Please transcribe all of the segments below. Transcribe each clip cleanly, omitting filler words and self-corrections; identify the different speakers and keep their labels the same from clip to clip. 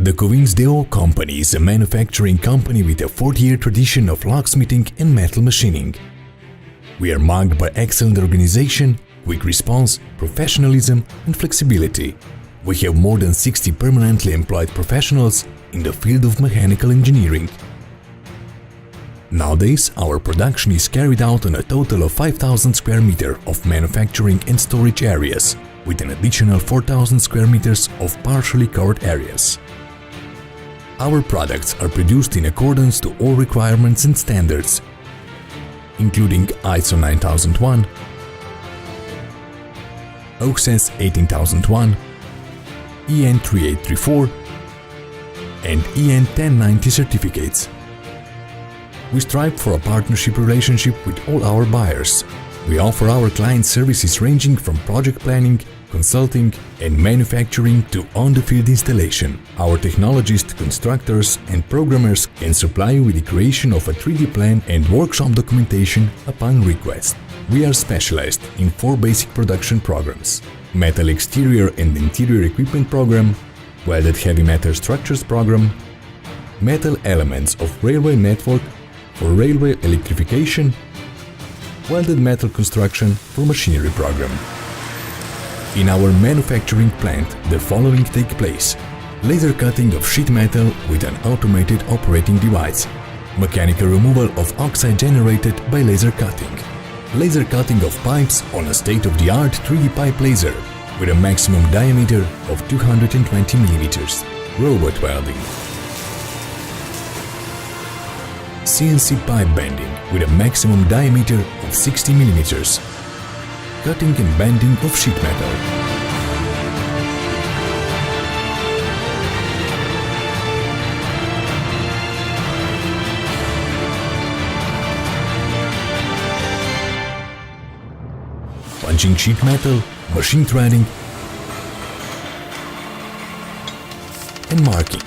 Speaker 1: The Kovinc d.o.o company is a manufacturing company with a 40-year tradition of locksmithing and metal machining. We are marked by excellent organization, quick response, professionalism and flexibility. We have more than 60 permanently employed professionals in the field of mechanical engineering. Nowadays, our production is carried out on a total of 5,000 square meters of manufacturing and storage areas, with an additional 4,000 square meters of partially covered areas. Our products are produced in accordance to all requirements and standards, including ISO 9001, OCS 18001, EN 3834 and EN 1090 certificates. We strive for a partnership relationship with all our buyers. We offer our clients services ranging from project planning, consulting and manufacturing to on-the-field installation. Our technologists, constructors and programmers can supply you with the creation of a 3D plan and workshop documentation upon request. We are specialized in 4 basic production programs: metal exterior and interior equipment program, welded heavy metal structures program, metal elements of railway network for railway electrification, welded metal construction for machinery program. In our manufacturing plant, the following take place: laser cutting of sheet metal with an automated operating device, mechanical removal of oxide generated by laser cutting, laser cutting of pipes on a state-of-the-art 3D pipe laser with a maximum diameter of 220 mm, robot welding, CNC pipe bending with a maximum diameter of 60 mm, cutting and bending of sheet metal. Punching sheet metal, machine threading and marking.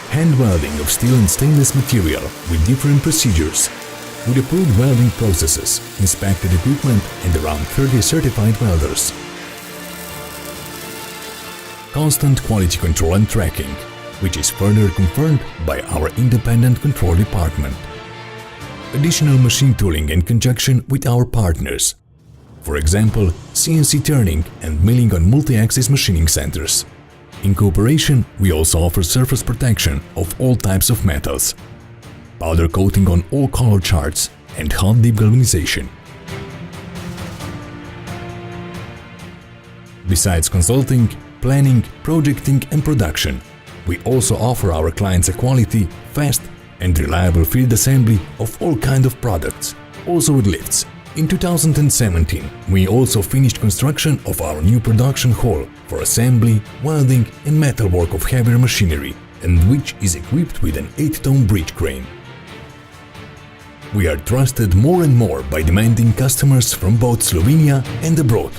Speaker 1: Hand welding of steel and stainless material with different procedures, with approved welding processes, inspected equipment and around 30 certified welders. Constant quality control and tracking, which is further confirmed by our independent control department. Additional machine tooling in conjunction with our partners. For example, CNC turning and milling on multi-axis machining centers. In cooperation, we also offer surface protection of all types of metals, powder coating on all color charts and hot dip galvanization. Besides consulting, planning, projecting and production, we also offer our clients a quality, fast and reliable field assembly of all kinds of products, also with lifts. In 2017, we also finished construction of our new production hall for assembly, welding and metalwork of heavier machinery, and which is equipped with an 8-ton bridge crane. We are trusted more and more by demanding customers from both Slovenia and abroad.